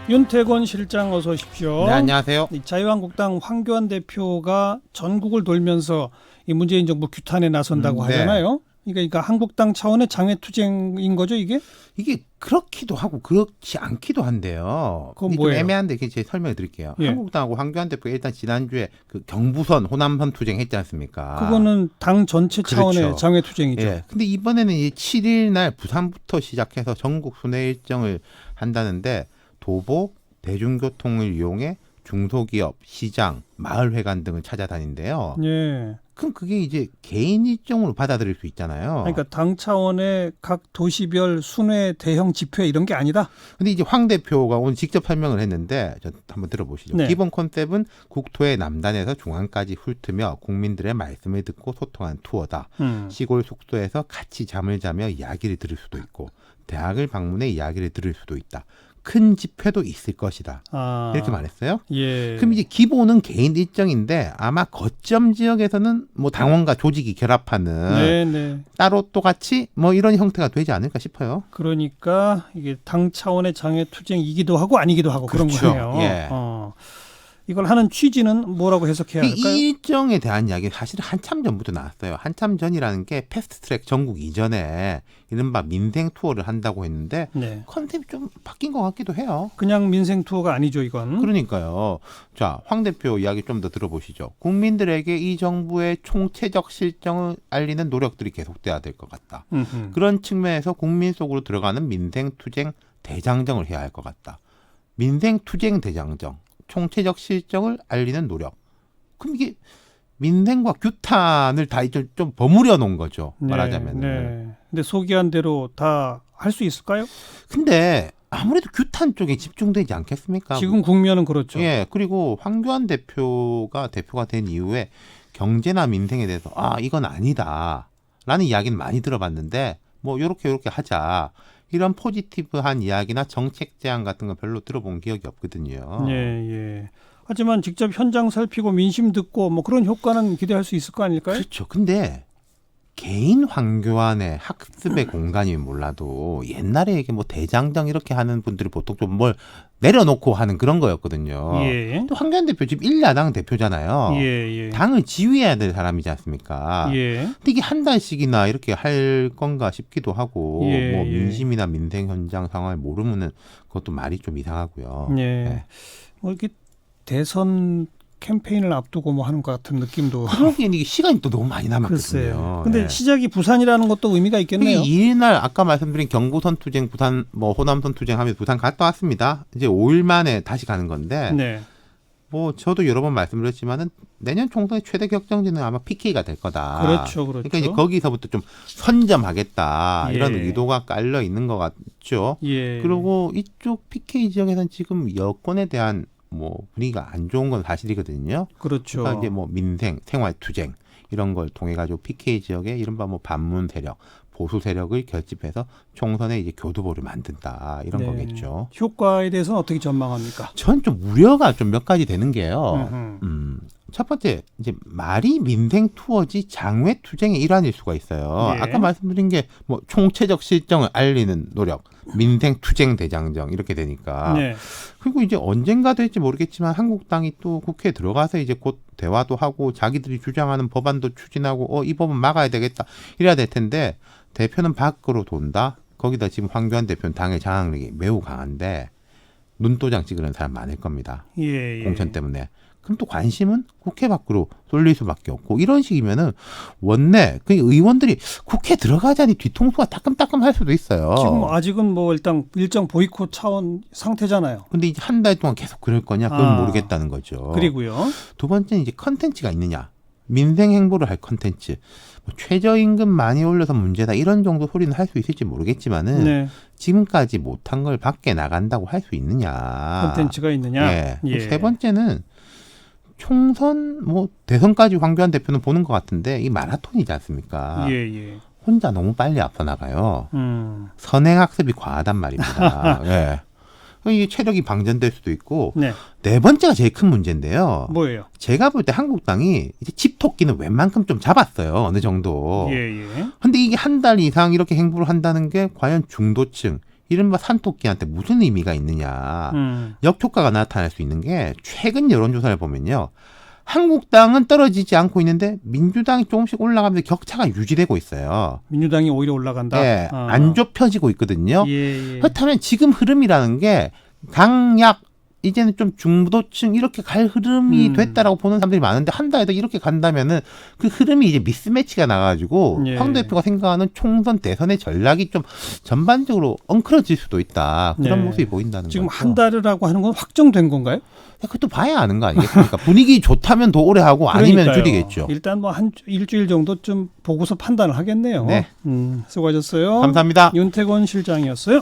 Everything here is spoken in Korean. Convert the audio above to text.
윤태권 실장 어서 오십시오. 네, 안녕하세요. 자유한국당 황교안 대표가 전국을 돌면서 이 문재인 정부 규탄에 나선다고 하잖아요. 그러니까 한국당 차원의 장외투쟁인 거죠, 이게? 이게 그렇기도 하고 그렇지 않기도 한데요. 그건 좀 뭐예요? 애매한데 제가 설명을 드릴게요. 예. 한국당하고 황교안 대표가 일단 지난주에 그 경부선, 호남선 투쟁했지 않습니까? 그거는 당 전체 차원의 그렇죠. 장외투쟁이죠. 예. 근데 이번에는 이 7일 날 부산부터 시작해서 전국 순회 일정을 한다는데 도보, 대중교통을 이용해 중소기업, 시장, 마을회관 등을 찾아다닌대요. 예. 그럼 그게 이제 개인 일정으로 받아들일 수 있잖아요. 그러니까 당 차원의 각 도시별 순회 대형 집회 이런 게 아니다. 근데 이제 황 대표가 오늘 직접 설명을 했는데 한번 들어보시죠. 네. 기본 컨셉은 국토의 남단에서 중앙까지 훑으며 국민들의 말씀을 듣고 소통하는 투어다. 시골 숙소에서 같이 잠을 자며 이야기를 들을 수도 있고 대학을 방문해 이야기를 들을 수도 있다. 큰 집회도 있을 것이다. 아, 이렇게 말했어요. 예. 그럼 이제 기본은 개인 일정인데 아마 거점 지역에서는 뭐 당원과 조직이 결합하는 네네. 따로 또 같이 뭐 이런 형태가 되지 않을까 싶어요. 그러니까 이게 당 차원의 장외투쟁이기도 하고 아니기도 하고 그런 그렇죠. 거네요. 예. 이걸 하는 취지는 뭐라고 해석해야 할까요? 이 일정에 대한 이야기는 사실 한참 전부터 나왔어요. 한참 전이라는 게 패스트트랙 전국 이전에 이른바 민생 투어를 한다고 했는데 네. 컨셉이 좀 바뀐 것 같기도 해요. 그냥 민생 투어가 아니죠, 이건. 그러니까요. 자, 황 대표 이야기 좀 더 들어보시죠. 국민들에게 이 정부의 총체적 실정을 알리는 노력들이 계속돼야 될 것 같다. 음흠. 그런 측면에서 국민 속으로 들어가는 민생 투쟁 대장정을 해야 할 것 같다. 민생 투쟁 대장정, 총체적 실정을 알리는 노력. 그럼 이게 민생과 규탄을 다 좀 버무려 놓은 거죠. 말하자면. 네. 근데 소개한 대로 다 할 수 있을까요? 근데 아무래도 규탄 쪽에 집중되지 않겠습니까? 지금 국면은 그렇죠. 예. 그리고 황교안 대표가 된 이후에 경제나 민생에 대해서 이건 아니다라는 이야기는 많이 들어봤는데 뭐 요렇게 하자. 이런 포지티브한 이야기나 정책 제안 같은 거 별로 들어본 기억이 없거든요. 예, 예. 하지만 직접 현장 살피고 민심 듣고 뭐 그런 효과는 기대할 수 있을 거 아닐까요? 그렇죠. 근데 개인 황교안의 학습의 공간이 몰라도 옛날에 이게 뭐 대장정 이렇게 하는 분들이 보통 좀 뭘 내려놓고 하는 그런 거였거든요. 예. 또 황교안 대표 지금 1야당 대표잖아요. 예. 당을 지휘해야 될 사람이지 않습니까? 예. 근데 이게 한 달씩이나 이렇게 할 건가 싶기도 하고 예, 뭐 예. 민심이나 민생 현장 상황을 모르면은 그것도 말이 좀 이상하고요. 예. 네. 뭐 이렇게 대선 캠페인을 앞두고 뭐 하는 것 같은 느낌도. 그러기엔 이게 시간이 또 너무 많이 남았거든요. 글쎄요. 근데 예. 시작이 부산이라는 것도 의미가 있겠네요. 이날 아까 말씀드린 경부선 투쟁, 부산 뭐 호남선 투쟁하면서 부산 갔다 왔습니다. 이제 5일 만에 다시 가는 건데 네. 뭐 저도 여러 번 말씀드렸지만은 내년 총선의 최대 격정지는 아마 PK가 될 거다. 그렇죠. 그러니까 이제 거기서부터 좀 선점하겠다 이런 예. 의도가 깔려 있는 것 같죠. 예. 그리고 이쪽 PK 지역에서는 지금 여권에 대한 뭐 분위기가 안 좋은 건 사실이거든요. 그렇죠. 그러니까 이제 뭐 민생, 생활 투쟁 이런 걸 통해 가지고 PK 지역에 이른바 뭐 반문 세력, 보수 세력을 결집해서 총선에 이제 교두보를 만든다 이런 네. 거겠죠. 효과에 대해서는 어떻게 전망합니까? 전 좀 우려가 좀 몇 가지 되는 게요. 음흠. 첫 번째 이제 말이 민생 투어지 장외 투쟁의 일환일 수가 있어요. 네. 아까 말씀드린 게 뭐 총체적 실정을 알리는 노력, 민생 투쟁 대장정 이렇게 되니까. 네. 그리고 이제 언젠가 될지 모르겠지만 한국당이 또 국회에 들어가서 이제 곧 대화도 하고 자기들이 주장하는 법안도 추진하고 이 법은 막아야 되겠다 이래야 될 텐데 대표는 밖으로 돈다. 거기다 지금 황교안 대표는 당의 장악력이 매우 강한데 눈도장 찍으는 사람 많을 겁니다. 예. 공천 때문에. 그럼 또 관심은 국회 밖으로 쏠릴 수밖에 없고 이런 식이면은 원내 그 의원들이 국회 들어가자니 뒤통수가 따끔따끔 할 수도 있어요. 지금 아직은 뭐 일단 일정 보이콧 차원 상태잖아요. 근데 이제 한 달 동안 계속 그럴 거냐 그건 모르겠다는 거죠. 그리고요. 두 번째는 이제 컨텐츠가 있느냐. 민생 행보를 할 컨텐츠. 뭐 최저임금 많이 올려서 문제다 이런 정도 소리는 할 수 있을지 모르겠지만은 네. 지금까지 못한 걸 밖에 나간다고 할 수 있느냐. 컨텐츠가 있느냐. 예. 세 번째는 총선 뭐 대선까지 황교안 대표는 보는 것 같은데 이 마라톤이지 않습니까? 예. 혼자 너무 빨리 앞서 나가요. 음. 선행학습이 과하단 말입니다. 예. 이게 체력이 방전될 수도 있고 네. 네 번째가 제일 큰 문제인데요. 뭐예요? 제가 볼 때 한국당이 이제 집토끼는 웬만큼 좀 잡았어요. 어느 정도. 예. 근데 이게 한 달 이상 이렇게 행보를 한다는 게 과연 중도층, 이른바 산토끼한테 무슨 의미가 있느냐. 역효과가 나타날 수 있는 게 최근 여론조사를 보면요. 한국당은 떨어지지 않고 있는데 민주당이 조금씩 올라가면서 격차가 유지되고 있어요. 민주당이 오히려 올라간다. 네, 안 좁혀지고 있거든요. 예. 그렇다면 지금 흐름이라는 게 강약 이제는 좀 중도층 이렇게 갈 흐름이 됐다라고 보는 사람들이 많은데 한 달에도 이렇게 간다면은 그 흐름이 이제 미스매치가 나가지고 예. 황 대표가 생각하는 총선 대선의 전략이 좀 전반적으로 엉클어질 수도 있다. 그런 네. 모습이 보인다는 지금 거죠. 한 달이라고 하는 건 확정된 건가요? 그것도 봐야 아는 거 아니겠습니까? 분위기 좋다면 더 오래 하고 아니면 그러니까요. 줄이겠죠. 일단 뭐 한 일주일 정도 좀 보고서 판단을 하겠네요. 네. 수고하셨어요. 감사합니다. 윤태권 실장이었어요.